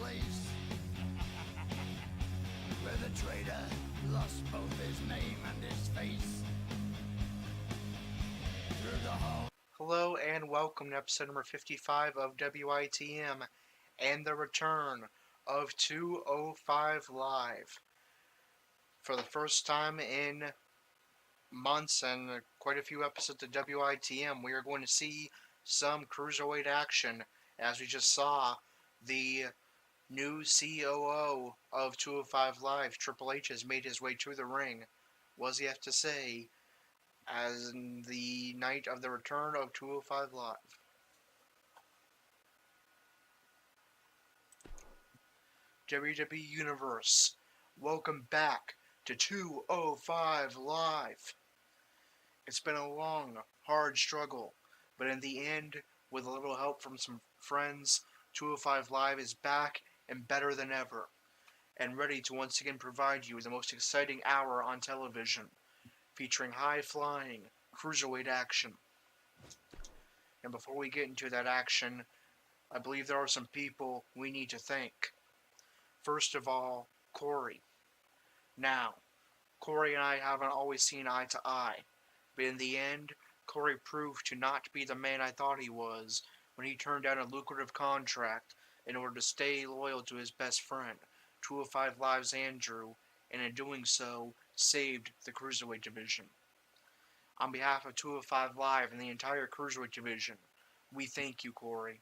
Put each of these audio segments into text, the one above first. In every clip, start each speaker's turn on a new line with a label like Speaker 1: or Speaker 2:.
Speaker 1: place where the traitor lost both his name and his face. Through the hall.
Speaker 2: Hello and welcome to episode number 55 of WITM and the return of 205 Live. For the first time in months and quite a few episodes of WITM, we are going to see some Cruiserweight action as we just saw the new COO of 205 Live, Triple H, has made his way to the ring. What does he have to say as in the night of the return of 205 Live? WWE Universe, welcome back to 205 Live. It's been a long, hard struggle, but in the end, with a little help from some friends, 205 Live is back and better than ever, and ready to once again provide you with the most exciting hour on television, featuring high-flying Cruiserweight action. And before we get into that action, I believe there are some people we need to thank. First of all, Corey. Now, Corey and I haven't always seen eye to eye, but in the end, Corey proved to not be the man I thought he was when he turned down a lucrative contract in order to stay loyal to his best friend, 205 Live's Andrew, and in doing so, saved the Cruiserweight division. On behalf of 205 Live and the entire Cruiserweight division, we thank you, Corey.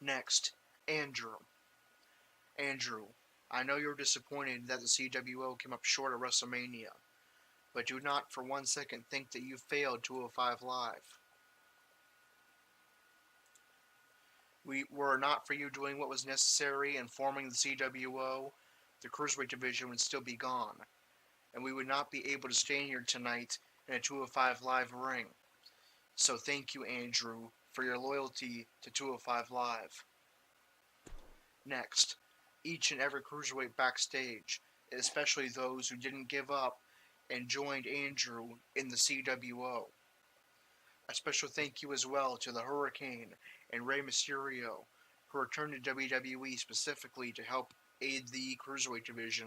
Speaker 2: Next, Andrew. Andrew, I know you're disappointed that the CWO came up short at WrestleMania, but do not for 1 second think that you failed 205 Live. Were it not for you doing what was necessary and forming the CWO, the Cruiserweight division would still be gone, and we would not be able to stand here tonight in a 205 Live ring. So thank you, Andrew, for your loyalty to 205 Live. Next, each and every Cruiserweight backstage, especially those who didn't give up and joined Andrew in the CWO. A special thank you as well to the Hurricane and Rey Mysterio, who returned to WWE specifically to help aid the Cruiserweight division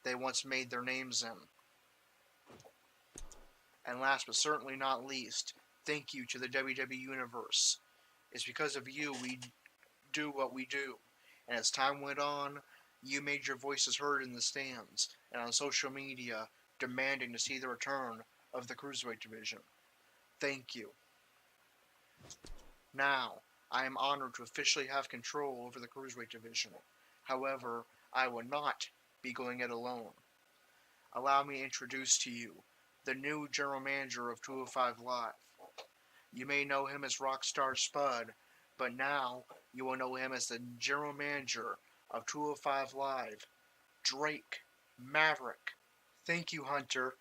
Speaker 2: they once made their names in. And last but certainly not least, thank you to the WWE Universe. It's because of you we do what we do, and as time went on, you made your voices heard in the stands and on social media, demanding to see the return of the Cruiserweight division. Thank you. Now, I am honored to officially have control over the Cruiserweight division. However, I will not be going it alone. Allow me to introduce to you the new general manager of 205 Live. You may know him as Rockstar Spud, but now you will know him as the general manager of 205 Live, Drake Maverick. Thank you, Hunter.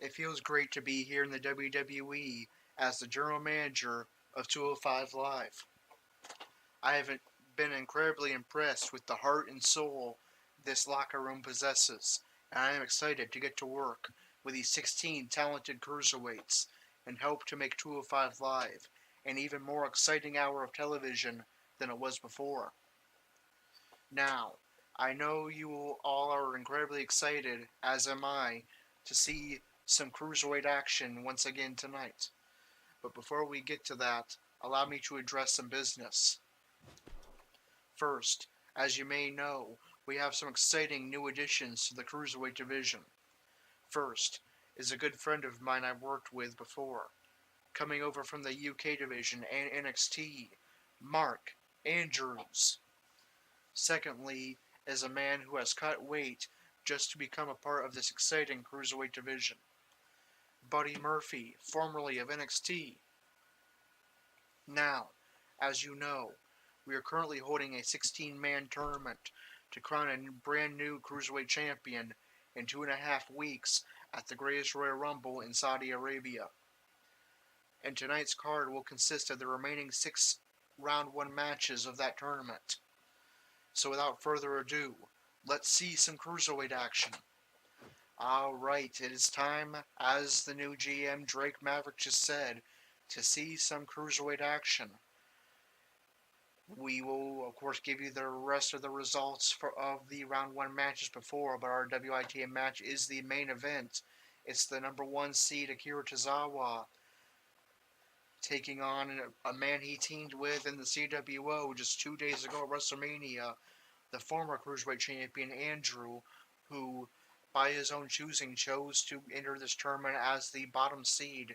Speaker 2: It feels great to be here in the WWE as the general manager of 205 Live. I have been incredibly impressed with the heart and soul this locker room possesses, and I am excited to get to work with these 16 talented Cruiserweights and help to make 205 Live an even more exciting hour of television than it was before. Now, I know you all are incredibly excited, as am I, to see some Cruiserweight action once again tonight. But before we get to that, allow me to address some business. First, as you may know, we have some exciting new additions to the Cruiserweight division. First is a good friend of mine I've worked with before, coming over from the UK division and NXT, Mark Andrews. Secondly is a man who has cut weight just to become a part of this exciting Cruiserweight division, Buddy Murphy, formerly of NXT. Now, as you know, we are currently holding a 16-man tournament to crown a brand new Cruiserweight champion in 2.5 weeks at the Greatest Royal Rumble in Saudi Arabia. And tonight's card will consist of the remaining 6 round 1 matches of that tournament. So without further ado, let's see some Cruiserweight action. Alright, it is time, as the new GM Drake Maverick just said, to see some Cruiserweight action. We will, of course, give you the rest of the results of the round 1 matches before, but our WITM match is the main event. It's the number 1 seed Akira Tozawa taking on a man he teamed with in the CWO just 2 days ago at WrestleMania, the former Cruiserweight champion Andrew, who, by his own choosing, chose to enter this tournament as the bottom seed,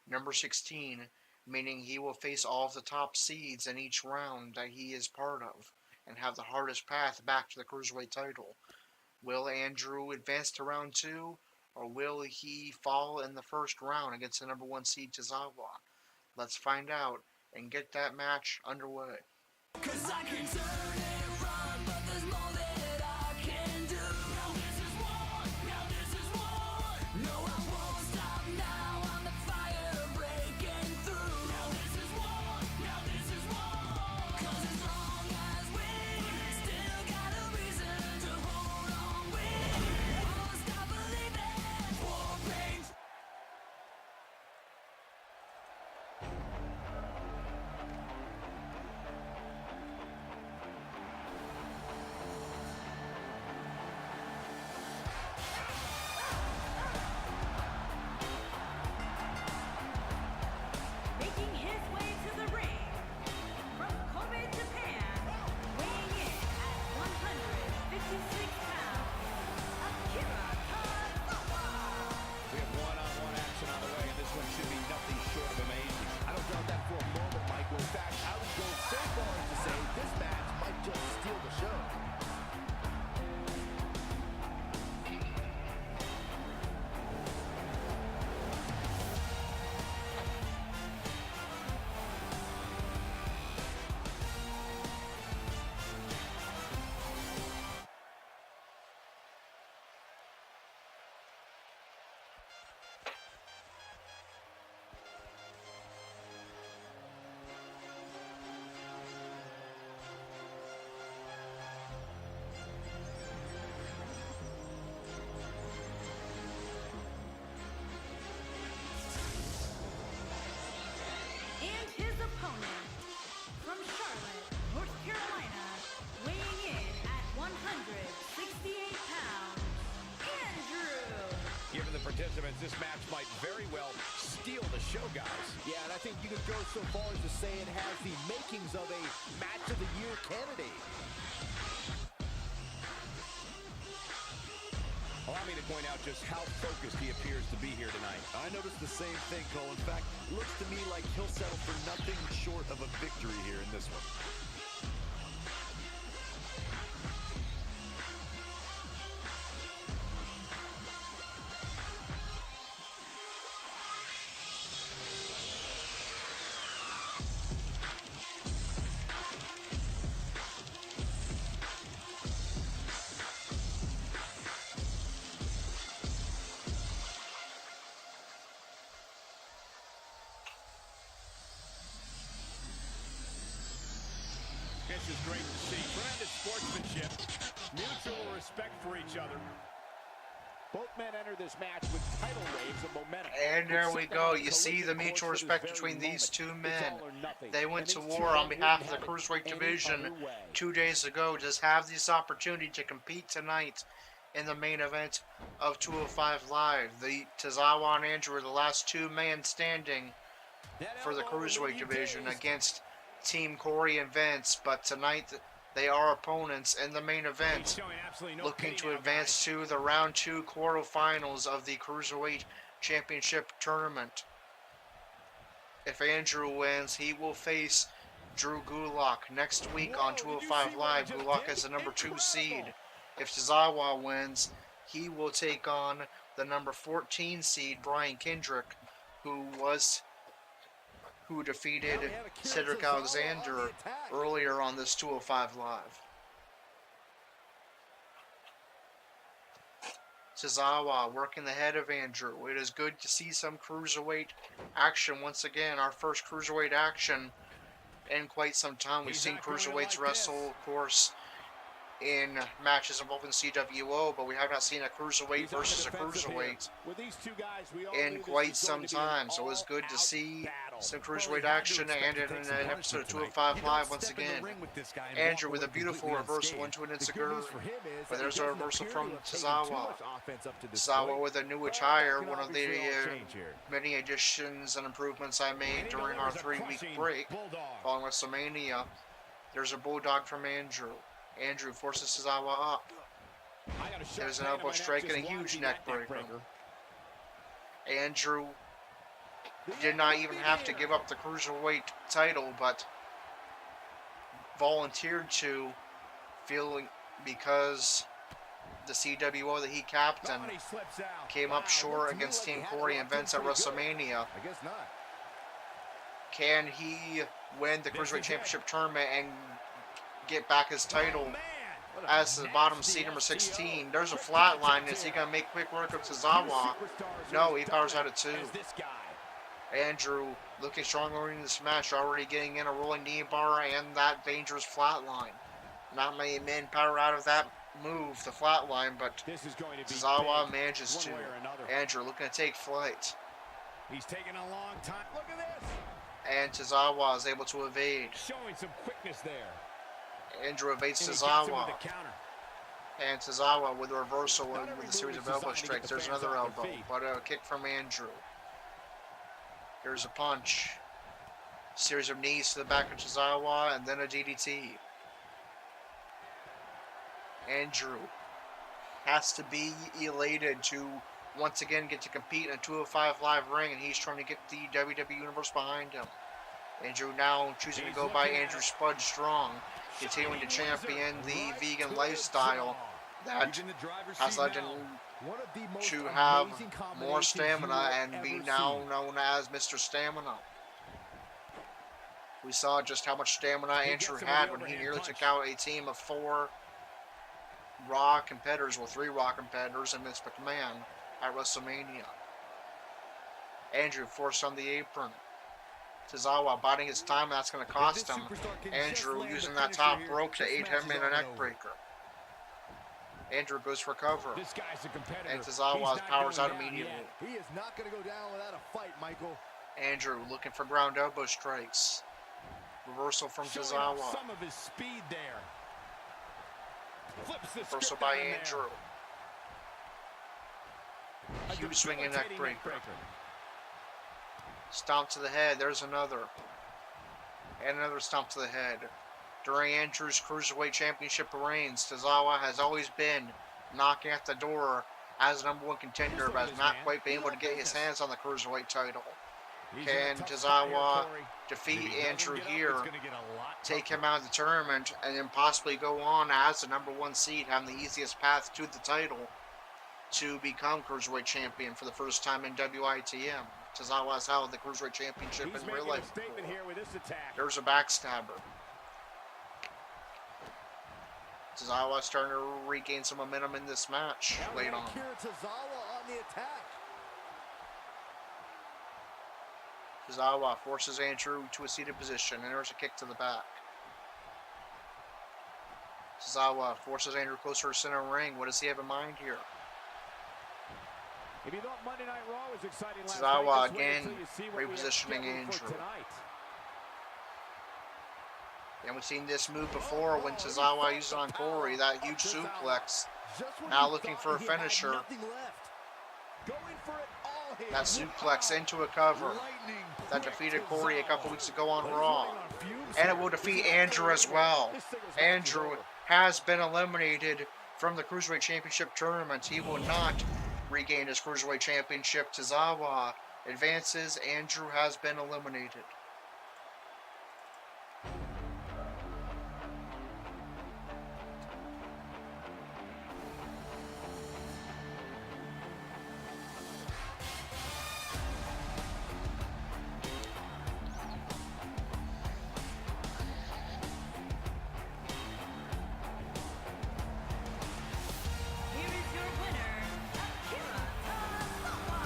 Speaker 2: number 16, meaning he will face all of the top seeds in each round that he is part of and have the hardest path back to the Cruiserweight title. Will Andrew advance to round 2, or will he fall in the first round against the number 1 seed Tozawa? Let's find out and get that match underway. 'Cause I can turn and run, but there's more that I can do. Now this is war, now this is war. No, I won't stop now, I'm the fire breaking through. Now this is war, now this is war. 'Cause as long as we still got a reason to hold on, we won't stop believing. War brings.
Speaker 3: Making his way to the ring from Kobe, Japan, weighing in at 156 pounds, Akira Tozawa.
Speaker 4: We have one-on-one action on the way, and this one should be nothing short of amazing. I don't doubt that for a moment, Michael. In fact, I would go so far as to say this match might just steal the show.
Speaker 3: And his opponent from Charlotte, North Carolina, weighing in at 168 pounds, Andrew.
Speaker 4: Given the participants, this match might very well steal the show, guys. Yeah, and I think you could go so far as to say it has the makings of a match of the year candidate. Allow me to point out just how focused he appears to be here tonight.
Speaker 5: I noticed the same thing, Cole. In fact, it looks to me like he'll settle for nothing short of a victory here in this one.
Speaker 4: This is great to see. Tremendous sportsmanship, mutual respect for each other. Both men enter this match with tidal waves of momentum.
Speaker 2: And there we go. You see the mutual respect between these two men. They went to war on behalf of the Cruiserweight division 2 days ago. Just have this opportunity to compete tonight in the main event of 205 Live. The Tozawa and Andrew are the last 2 men standing for the Cruiserweight division against Team Corey and Vince. But tonight they are opponents in the main event, looking to advance to the round 2 quarterfinals of the Cruiserweight Championship tournament. If Andrew wins, he will face Drew Gulak next week on 205 Live. Gulak is the number 2 seed. If Tozawa wins, he will take on the number 14 seed Brian Kendrick, who defeated Cedric Alexander earlier on this 205 Live. Tozawa working the head of Andrew. It is good to see some Cruiserweight action once again. Our first Cruiserweight action in quite some time. We've seen Cruiserweights wrestle, of course, in matches involving CWO, but we have not seen a Cruiserweight
Speaker 4: He's on the
Speaker 2: versus a
Speaker 4: defensive here.
Speaker 2: Cruiserweight
Speaker 4: With these two guys, we all
Speaker 2: in
Speaker 4: knew this
Speaker 2: quite
Speaker 4: was
Speaker 2: some
Speaker 4: going to be an
Speaker 2: time, so it was good to
Speaker 4: all-out
Speaker 2: see
Speaker 4: battle.
Speaker 2: some
Speaker 5: Well,
Speaker 2: Cruiserweight
Speaker 5: they had to
Speaker 2: action
Speaker 5: expect
Speaker 2: and
Speaker 5: to
Speaker 2: in
Speaker 5: take some
Speaker 2: an
Speaker 5: punishment
Speaker 2: episode of
Speaker 5: tonight.
Speaker 2: 205
Speaker 5: You don't
Speaker 2: Live once
Speaker 5: step in the
Speaker 2: again.
Speaker 5: ring with this guy and
Speaker 2: Andrew
Speaker 5: walk
Speaker 2: with a
Speaker 5: away
Speaker 2: beautiful
Speaker 5: completely
Speaker 2: reversal
Speaker 5: unscathed.
Speaker 2: into an
Speaker 5: The good
Speaker 2: Insecure,
Speaker 5: news for him is
Speaker 2: but
Speaker 5: that
Speaker 2: there's
Speaker 5: he
Speaker 2: a
Speaker 5: doesn't
Speaker 2: reversal
Speaker 5: appear
Speaker 2: from
Speaker 5: to have taken too
Speaker 2: Tozawa.
Speaker 5: much offense up to this
Speaker 2: Tozawa
Speaker 5: point.
Speaker 2: with a new
Speaker 5: But
Speaker 2: attire,
Speaker 5: that could
Speaker 2: one of the
Speaker 5: obviously all change here.
Speaker 2: many additions and improvements I
Speaker 4: And
Speaker 2: made
Speaker 4: he
Speaker 2: during our
Speaker 4: delivers a
Speaker 2: 3-week
Speaker 4: crushing
Speaker 2: break
Speaker 4: bulldog.
Speaker 2: following WrestleMania. There's a bulldog from Andrew. Andrew forces Tozawa up.
Speaker 4: I got a short
Speaker 2: There's an
Speaker 4: pain in
Speaker 2: elbow
Speaker 4: my neck
Speaker 2: strike and
Speaker 4: just
Speaker 2: a huge
Speaker 4: watching
Speaker 2: neck
Speaker 4: that
Speaker 2: breaker. Andrew did not even have to give up the Cruiserweight title, but volunteered to, feeling because the CWO that he captained
Speaker 4: Oh, and he slips out.
Speaker 2: came up short against Team Corey and Vince at WrestleMania.
Speaker 5: I guess not.
Speaker 2: Can he win the
Speaker 4: This
Speaker 2: Cruiserweight
Speaker 4: is
Speaker 2: Championship tournament and get back his title
Speaker 4: Man, what a
Speaker 2: as the bottom
Speaker 4: nasty
Speaker 2: seed number
Speaker 4: STO.
Speaker 2: 16? There's a flat line. Is he going to make quick work of Tozawa? No, he powers out at 2.
Speaker 4: As this guy.
Speaker 2: Andrew looking stronger in this match, already getting in a rolling knee bar and that dangerous flat line. Not many men power out of that move, the flat line, but
Speaker 4: This is going to be
Speaker 2: Tozawa
Speaker 4: big,
Speaker 2: manages
Speaker 4: one
Speaker 2: to.
Speaker 4: way or another.
Speaker 2: Andrew looking to take flight.
Speaker 4: He's taking a long time. Look at this.
Speaker 2: And Tozawa is able to evade.
Speaker 4: Showing some quickness there.
Speaker 2: Andrew evades
Speaker 4: And he gets him with
Speaker 2: Tozawa.
Speaker 4: the counter.
Speaker 2: And Tozawa with a reversal
Speaker 4: Not
Speaker 2: and
Speaker 4: every
Speaker 2: with a series
Speaker 4: move
Speaker 2: of
Speaker 4: is
Speaker 2: elbow
Speaker 4: designed to get
Speaker 2: strikes.
Speaker 4: the
Speaker 2: There's
Speaker 4: fans
Speaker 2: another
Speaker 4: off their
Speaker 2: elbow,
Speaker 4: feet.
Speaker 2: but a kick from Andrew. Here's a punch. Series of knees to the back of Tozawa and then a DDT. Andrew has to be elated to once again get to compete in a 205 Live ring, and he's trying to get the WWE Universe behind him. Andrew now choosing to go by Andrew Spud Strong, continuing to champion the vegan lifestyle that
Speaker 5: He's in the driver's
Speaker 2: has
Speaker 5: seat
Speaker 2: led him
Speaker 5: now. One of the most
Speaker 2: to have
Speaker 5: amazing
Speaker 2: more
Speaker 5: combinations
Speaker 2: stamina
Speaker 5: you will
Speaker 2: and be
Speaker 5: ever
Speaker 2: now
Speaker 5: see.
Speaker 2: known as Mr. Stamina. We saw just how much stamina
Speaker 4: He
Speaker 2: Andrew
Speaker 4: gets him with
Speaker 2: had
Speaker 4: the
Speaker 2: when he
Speaker 4: overhand
Speaker 2: nearly
Speaker 4: punch.
Speaker 2: took out a team of 4 Raw competitors, well 3 Raw competitors and Vince McMahon at WrestleMania. Andrew forced on the apron. Tozawa biding his time, and that's going to cost him. Andrew using that top rope to aid him in a neck breaker. Andrew goes for cover.
Speaker 4: This guy's a competitor.
Speaker 2: And
Speaker 4: He's
Speaker 2: Tozawa
Speaker 4: not
Speaker 2: powers
Speaker 4: going
Speaker 2: out
Speaker 4: down
Speaker 2: immediately.
Speaker 4: yet.
Speaker 5: He is not going to go down without a fight, Michael.
Speaker 2: Andrew looking for ground elbow strikes. Reversal from
Speaker 4: Showing off
Speaker 2: Tozawa.
Speaker 4: some of his speed there. Flips the
Speaker 2: Reversal
Speaker 4: script
Speaker 2: by
Speaker 4: on him
Speaker 2: Andrew.
Speaker 4: there. A
Speaker 2: Huge swinging neck
Speaker 4: debilitating
Speaker 2: breaker. Stomp to the head. There's another. And another stomp to the head. During Andrew's Cruiserweight Championship reigns, Tozawa has always been knocking at the door as the #1 contender, but has not quite been able to get his hands on the Cruiserweight title.
Speaker 4: He's in a
Speaker 2: Can
Speaker 4: tough spot here,
Speaker 2: Tozawa
Speaker 4: Corey.
Speaker 2: defeat
Speaker 4: If he doesn't
Speaker 2: Andrew
Speaker 4: get up,
Speaker 2: here,
Speaker 4: it's gonna get a lot
Speaker 2: take
Speaker 4: tougher.
Speaker 2: him out of the tournament, and then possibly go on as the #1 seed, having the easiest path to the title to become Cruiserweight Champion for the first time in WITM. Tozawa has held the Cruiserweight Championship
Speaker 4: He's
Speaker 2: in real
Speaker 4: making a
Speaker 2: life
Speaker 4: statement
Speaker 2: before.
Speaker 4: here with this attack.
Speaker 2: There's a backstabber. Tozawa starting to regain some momentum in this match
Speaker 5: Now we
Speaker 2: late
Speaker 5: have
Speaker 2: on.
Speaker 5: Akira Tozawa on the attack.
Speaker 2: Tozawa forces Andrew to a seated position, and there's a kick to the back. Tozawa forces Andrew closer to center ring. What does he have in mind here?
Speaker 4: If you thought Monday Night Raw was exciting last
Speaker 2: Tozawa
Speaker 4: night, just wait
Speaker 2: again
Speaker 4: until you see what we have
Speaker 2: repositioning
Speaker 4: scheduled for
Speaker 2: Andrew.
Speaker 4: tonight.
Speaker 2: And we've seen this move before when Tozawa used it on Corey, that huge suplex.
Speaker 5: Just when
Speaker 2: Now
Speaker 5: he
Speaker 2: looking
Speaker 5: thought
Speaker 2: for a
Speaker 5: he had
Speaker 2: finisher.
Speaker 5: nothing left. Going for it all here.
Speaker 2: That suplex into a cover
Speaker 5: Lightning
Speaker 2: that
Speaker 5: quick
Speaker 2: defeated Corey a couple
Speaker 5: Tozawa.
Speaker 2: weeks ago on
Speaker 5: But he's
Speaker 2: Raw.
Speaker 5: running on fumes
Speaker 2: And it
Speaker 5: here.
Speaker 2: will
Speaker 5: This
Speaker 2: defeat
Speaker 5: is
Speaker 2: Andrew as well.
Speaker 4: This singles match is
Speaker 2: Andrew
Speaker 4: over.
Speaker 2: has been eliminated from the Cruiserweight Championship tournament. He will not regain his Cruiserweight Championship. Tozawa advances. Andrew has been eliminated.
Speaker 3: Here is your winner, Akira Tozawa.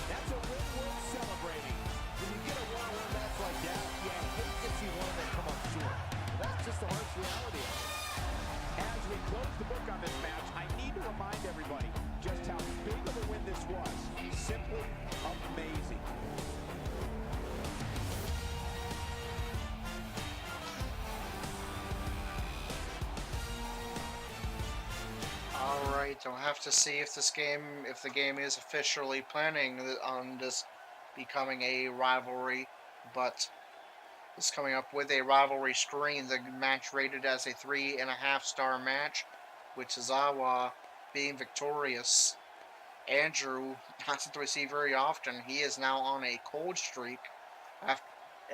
Speaker 5: That's a win worth celebrating. When you get a one-on-one match like that, you hate to see one of them come up short. But that's just the harsh reality of it.
Speaker 4: As we the book on this match, I need to remind everybody just how big of a win this was. Simply amazing.
Speaker 2: Alright, I'll have to see if the game is officially planning on this becoming a rivalry, but it's coming up with a rivalry screen. The match rated as a 3.5-star match, with Tozawa being victorious. Andrew, not something we see very often. He is now on a cold streak,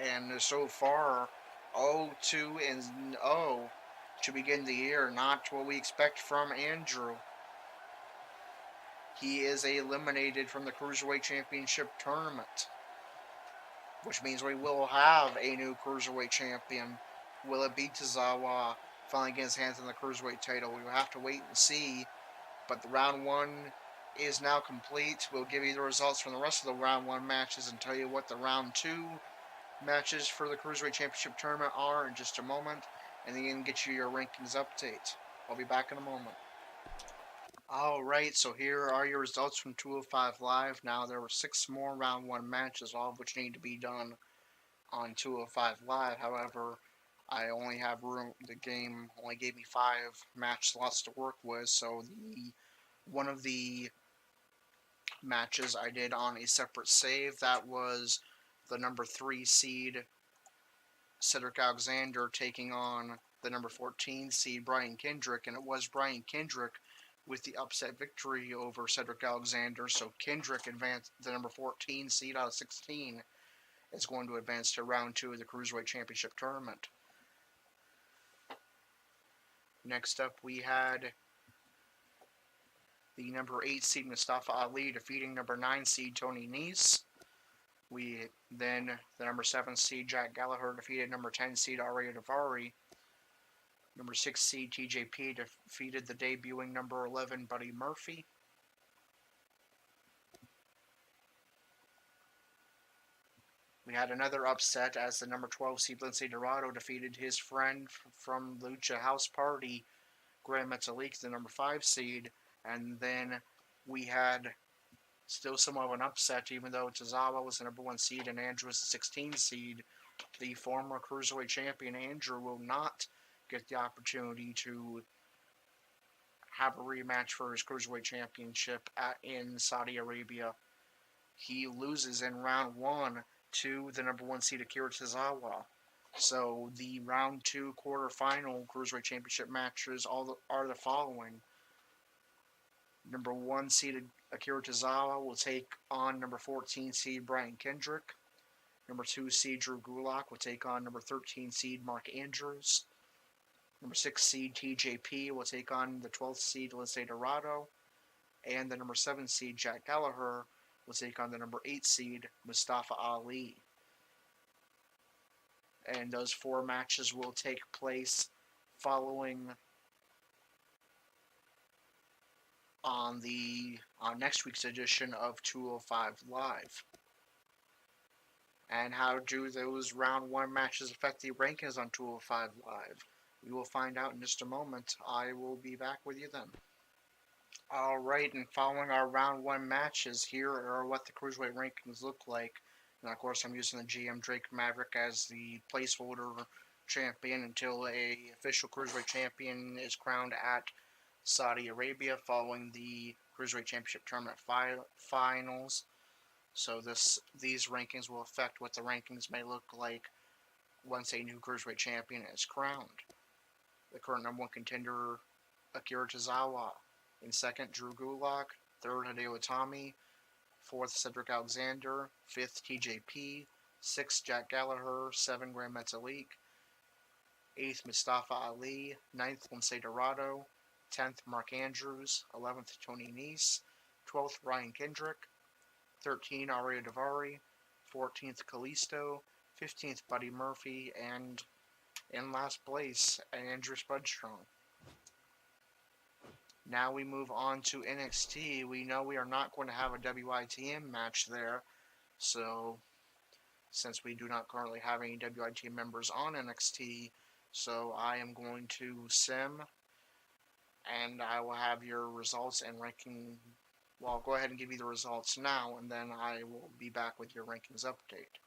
Speaker 2: and so far 0-2-0 to begin the year. Not what we expect from Andrew. He is eliminated from the Cruiserweight Championship tournament, which means we will have a new Cruiserweight champion. Will it be Tozawa finally getting his hands on the Cruiserweight title? We will have to wait and see. But the round 1 is now complete. We'll give you the results from the rest of the round 1 matches and tell you what the round 2 matches for the Cruiserweight Championship tournament are in just a moment, and then get you your rankings update. I'll be back in a moment. Alright, so here are your results from 205 Live. Now, there were 6 more round 1 matches, all of which need to be done on 205 Live. However, I only have room. The game only gave me 5 match slots to work with, so one of the matches I did on a separate save. That was the number 3 seed Cedric Alexander taking on the number 14 seed Brian Kendrick, and it was Brian Kendrick with the upset victory over Cedric Alexander. So Kendrick advanced, the number 14 seed out of 16, is going to advance to round 2 of the Cruiserweight Championship tournament. Next up, we had the number 8 seed Mustafa Ali defeating number 9 seed Tony Nese. Then the number 7 seed Jack Gallagher defeated number 10 seed Arya Daivari. Number 6 seed TJP defeated the debuting number 11 Buddy Murphy. We had another upset as the number 12 seed Lince Dorado defeated his friend from Lucha House Party, Grand Metalik, the number 5 seed. And then we had still somewhat of an upset, even though Tozawa was the number 1 seed and Andrew was the 16 seed. The former Cruiserweight champion Andrew will not get the opportunity to have a rematch for his Cruiserweight championship in Saudi Arabia. He loses in round 1 to the number 1 seed Akira Tozawa. So the round 2 quarterfinal Cruiserweight championship matches are the following. Number 1 seeded Akira Tozawa will take on number 14 seed Brian Kendrick. Number 2 seed Drew Gulak will take on number 13 seed Mark Andrews. Number 6 seed TJP will take on the 12th seed Lince Dorado. And the number 7 seed Jack Gallagher will take on the number 8 seed Mustafa Ali. And those 4 matches will take place following on next week's edition of 205 Live. And how do those round 1 matches affect the rankings on 205 Live? We will find out in just a moment. I will be back with you then. Alright, and following our round 1 matches, here are what the Cruiserweight rankings look like. And of course, I'm using the GM Drake Maverick as the placeholder champion until a official Cruiserweight champion is crowned at Saudi Arabia following the Cruiserweight Championship Tournament finals. So these rankings will affect what the rankings may look like once a new Cruiserweight champion is crowned. The current number 1 contender, Akira Tozawa. In second, Drew Gulak. Third, Hideo Itami. Fourth, Cedric Alexander. Fifth, TJP. Sixth, Jack Gallagher. 7, Grand Metalik. 8th, Mustafa Ali. 9th, Lince Dorado. 10th, Mark Andrews. 11th, Tony Nese. 12th, Ryan Kendrick. 13th, Arya Daivari. 14th, Kalisto. 15th, Buddy Murphy. And in last place, Andrew Spudstrong. Now we move on to NXT. We know we are not going to have a WITM match there. So, since we do not currently have any WITM members on NXT, so I am going to sim and I will have your results and ranking. Well, I'll go ahead and give you the results now, and then I will be back with your rankings update.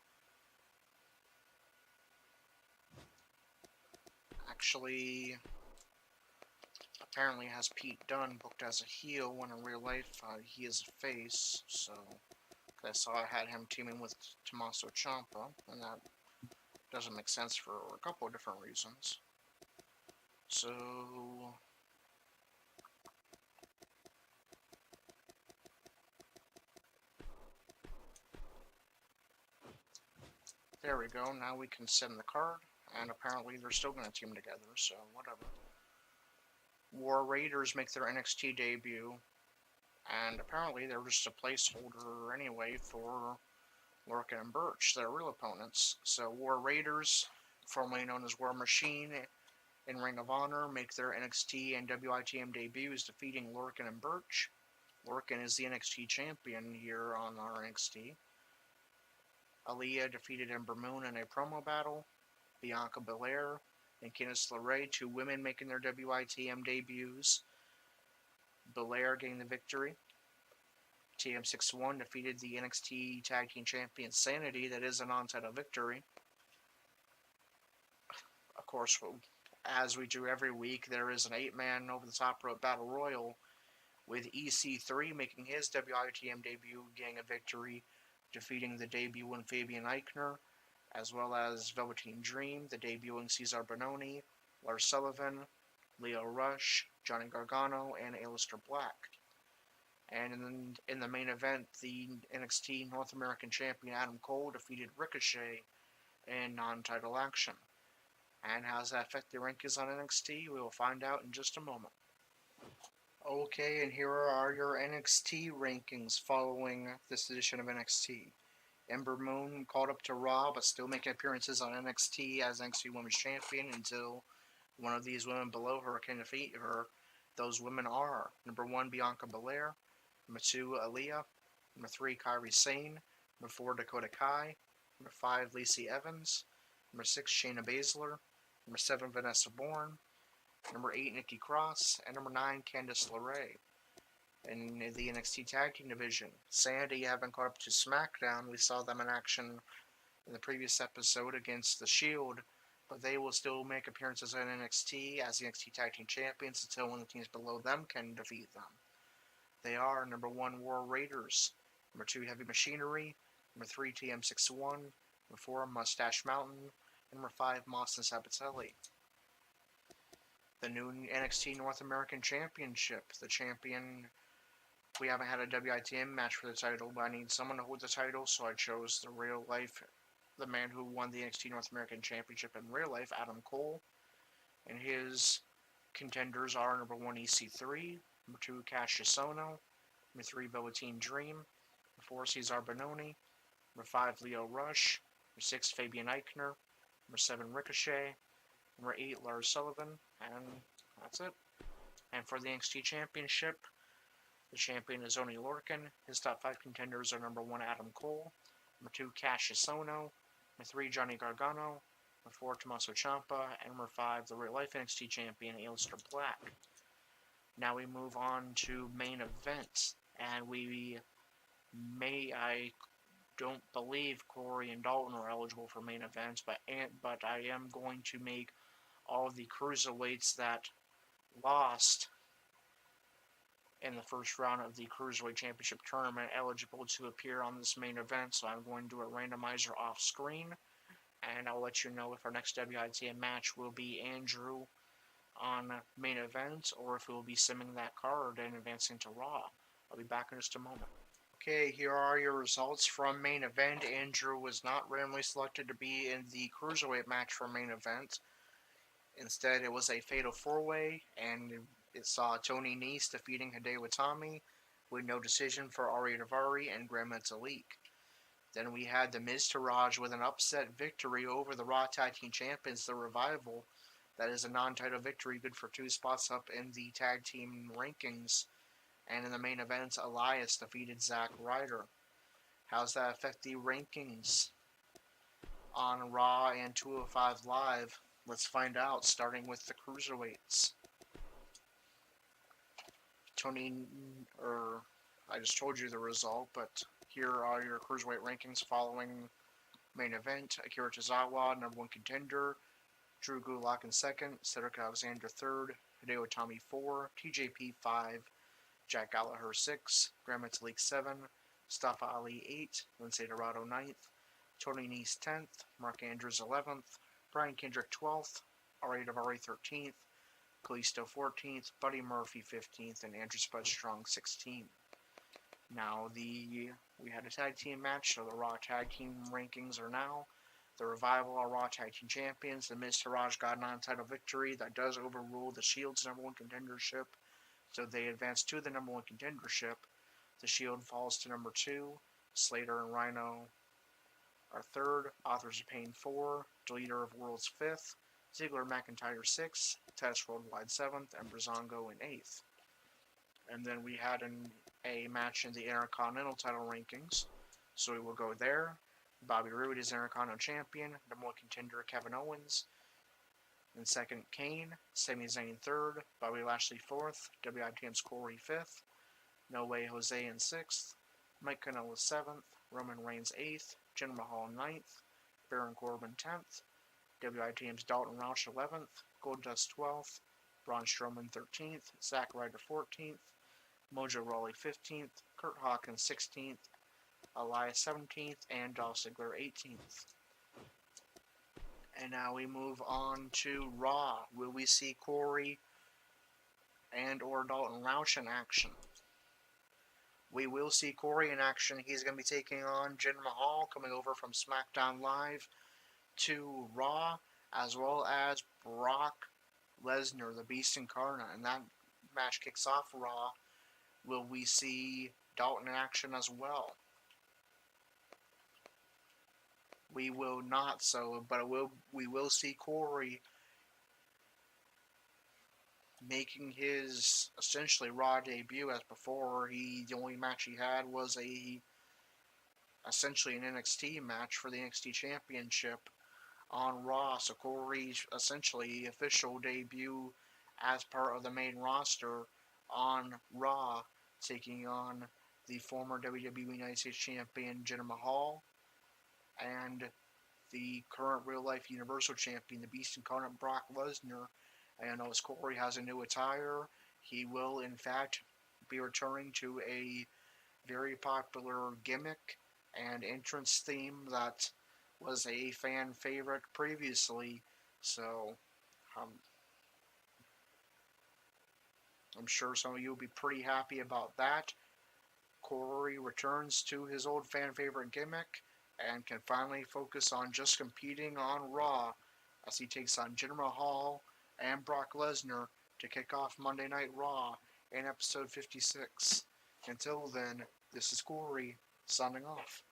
Speaker 2: Actually, apparently has Pete Dunne booked as a heel when in real life he is a face, so I saw I had him teaming with Tommaso Ciampa, and that doesn't make sense for a couple of different reasons. So there we go, now we can send the card, and apparently they're still going to team together, so whatever. War Raiders make their NXT debut, and apparently they're just a placeholder anyway for Lorcan and Birch, their real opponents. So War Raiders, formerly known as War Machine in Ring of Honor, make their NXT and WITM debuts, defeating Lorcan and Birch. Lorcan is the NXT champion here on our NXT. Aaliyah defeated Ember Moon in a promo battle. Bianca Belair and Candice LeRae, two women making their WITM debuts. Belair gained the victory. TM61 defeated the NXT Tag Team Champion Sanity, that is a non-title victory. Of course, as we do every week, there is an 8-man over-the-top rope battle royal, with EC3 making his WITM debut, getting a victory, defeating the debuting Fabian Eichner, as well as Velveteen Dream, the debuting Cesar Bononi, Lars Sullivan, Leo Rush, Johnny Gargano, and Aleister Black. And in the main event, the NXT North American Champion Adam Cole defeated Ricochet in non-title action. And how does that affect the rankings on NXT? We will find out in just a moment. Okay, and here are your NXT rankings following this edition of NXT. Ember Moon called up to Raw, but still making appearances on NXT as NXT Women's Champion until one of these women below her can defeat her. Those women are number 1, Bianca Belair, number 2, Aaliyah, number 3, Kairi Sane, number 4, Dakota Kai, number 5, Lacey Evans, number 6, Shayna Baszler, number 7, Vanessa Bourne, number 8, Nikki Cross, and number 9, Candice LeRae. In the NXT Tag Team division, Sanity haven't caught up to SmackDown. We saw them in action in the previous episode against The Shield, but they will still make appearances in NXT as the NXT Tag Team Champions until one of the teams below them can defeat them. They are number 1, War Raiders, number 2, Heavy Machinery, number 3, TM61, number 4, Mustache Mountain, and number 5, Moss and Sabatelli. The new NXT North American Championship, the champion. We haven't had a WITM match for the title, but I need someone to hold the title, so I chose the man who won the NXT North American Championship in real life, Adam Cole. And his contenders are number 1, EC3, number 2, Cassius Ohno, number 3, Velveteen Dream, number 4, Cesar Bononi, number 5, Leo Rush, number 6, Fabian Eichner, number 7, Ricochet, number 8, Lars Sullivan, and that's it. And for the NXT Championship, the champion is Oney Lorcan. His top 5 contenders are number 1, Adam Cole, number 2, Cassius Ohno, number 3, Johnny Gargano, number 4, Tommaso Ciampa, and number 5, the real-life NXT champion, Aleister Black. Now we move on to main events, and I don't believe Corey and Dalton are eligible for main events, but I am going to make all of the Cruiserweights that lost in the first round of the Cruiserweight Championship Tournament eligible to appear on this main event, so I'm going to do a randomizer off screen, and I'll let you know if our next WITM match will be Andrew on main event, or if it will be simming that card and advancing to Raw. I'll be back in just a moment. Okay, here are your results from main event. Andrew was not randomly selected to be in the Cruiserweight match for main event. Instead, it was a fatal 4-way, and it saw Tony Nese defeating Hideo Itami with no decision for Ari Daivari and Grand Metalik. Then we had The Miz Taraj with an upset victory over the Raw Tag Team Champions, The Revival. That is a non-title victory, good for 2 spots up in the tag team rankings. And in the main event, Elias defeated Zack Ryder. How does that affect the rankings on Raw and 205 Live? Let's find out, starting with the Cruiserweights. I just told you the result, but here are your Cruiserweight rankings following main event. Akira Tozawa, #1 contender. Drew Gulak in 2nd. Cedric Alexander 3rd. Hideo Itami 4. TJP 5. Jack Gallagher 6. Grand Metalik 7. Mustafa Ali 8. Lindsay Dorado 9th. Tony Nese 10th. Mark Andrews 11th. Brian Kendrick 12th. Ari Daivari 13th. Kalisto 14th. Buddy Murphy 15th. And Andrew Spud Strong 16th. Now, we had a tag team match, so the Raw tag team rankings are now. The Revival are Raw tag team champions. The Miz Taraj got a non-title victory that does overrule the Shield's #1 contendership, so they advance to the #1 contendership. The Shield falls to number 2. Slater and Rhino are 3rd. Authors of Pain 4. Deleter of Worlds 5th. Ziggler McIntyre 6th. Test Worldwide 7th. And Brazongo in 8th. And then we had a match in the Intercontinental title rankings, so we will go there. Bobby Roode is Intercontinental Champion. #1 contender Kevin Owens. In 2nd, Kane. Sami Zayn 3rd. Bobby Lashley 4th. WITM's Corey 5th. No Way Jose in 6th. Mike Kanellis 7th. Roman Reigns 8th. Jinder Mahal 9th. Baron Corbin 10th. WITM's Dalton Roush 11th. Goldust 12th. Braun Strowman 13th. Zack Ryder 14th. Mojo Rawley 15th. Kurt Hawkins 16th. Elias 17th, and Dolph Ziggler 18th. And now we move on to Raw. Will we see Corey and or Dalton Roush in action? We will see Corey in action. He's going to be taking on Jinder Mahal, coming over from SmackDown Live to Raw, as well as Brock Lesnar, the Beast Incarnate. And that match kicks off Raw. Will we see Dalton in action as well? We will not, but we will see Corey making his essentially Raw debut, as before the only match he had was essentially an NXT match for the NXT Championship on Raw. So Corey's essentially official debut as part of the main roster on Raw, taking on the former WWE United States Champion Jinder Mahal and the current real-life Universal Champion, the Beast Incarnate Brock Lesnar. And as Corey has a new attire, he will in fact be returning to a very popular gimmick and entrance theme that was a fan favorite previously. So I'm sure some of you will be pretty happy about that. Corey returns to his old fan favorite gimmick and can finally focus on just competing on Raw as he takes on Jinder Mahal and Brock Lesnar to kick off Monday Night Raw in episode 56. Until then, this is Corey, signing off.